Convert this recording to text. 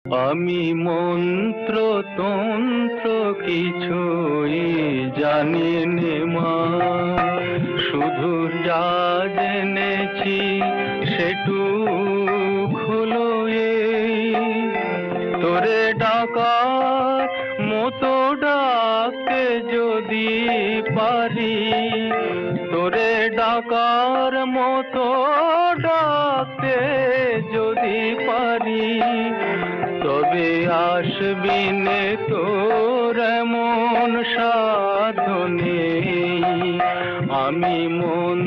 আমি মন্ত্র তন্ত্র কিছুই জানি নে মা, শুধু যা জেনেছি সেটুক হলো এই, তোরে ডাকার মতো ডাকতে যদি পারি, তোরে ডাকার মতো ডাকতে যদি পারি, তবে আসবি নে তোর এমন সাধনে। আমি মন